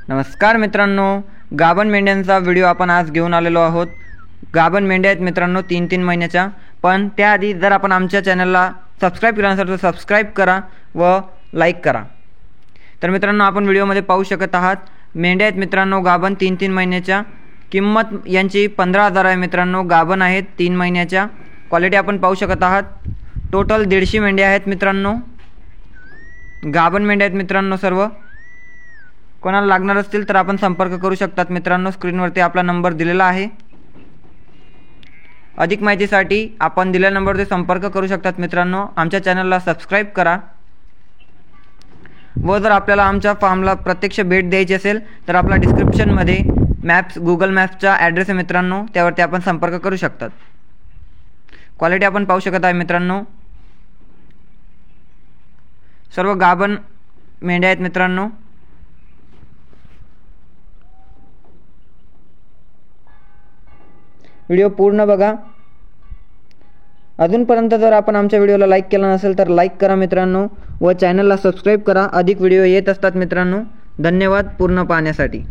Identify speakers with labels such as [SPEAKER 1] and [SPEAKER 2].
[SPEAKER 1] नमस्कार मित्रांनो, गाभण मेंढ्यांचा व्हिडिओ आपण आज घेऊन आलेलो आहोत। गाभण मेंढ्या आहेत मित्रांनो 3-3 महिन्याच्या। पण त्याआधी जर आपण आमच्या चॅनलला सबस्क्राइब केलं नसेल तर सबस्क्राइब करा व लाईक करा। तर मित्रांनो आपण व्हिडिओमध्ये पाहू शकत आहात मेंढ्या आहेत मित्रांनो गाभण 3-3 महिन्याच्या। किंमत यांची 15,000 आहे मित्रांनो। गाभण आहेत 3 महिन्याच्या। क्वालिटी आपण पाहू शकत आहात। टोटल 150 मेंढ्या आहेत मित्रांनो। गाभण मेंढ्या आहेत मित्रांनो सर्व। कोणाला लागणार असतील तर आपण संपर्क करू शकतात मित्रांनो। स्क्रीनवरती आपला नंबर दिलेला आहे। अधिक माहितीसाठी आपण दिलेल्या नंबरवर संपर्क करू शकतात मित्रांनो। आमच्या चॅनलला सबस्क्राइब करा व जर आपल्याला आमच्या फार्मला प्रत्यक्ष भेट द्यायची असेल तर आपला डिस्क्रिप्शनमध्ये गूगल मॅप्सचा ॲड्रेस आहे मित्रांनो, त्यावरती आपण संपर्क करू शकतात। क्वालिटी आपण पाहू शकत आहे मित्रांनो। सर्व गाभण मेंढ्या आहेत मित्रांनो। व्हिडिओ पूर्ण बघा। अजूनपर्यंत जर आपण आमच्या व्हिडिओला लाईक केला नसेल तर लाईक करा मित्रांनो व चॅनलला सबस्क्राइब करा। अधिक व्हिडिओ येत असतात मित्रांनो। धन्यवाद पूर्ण पाहण्यासाठी।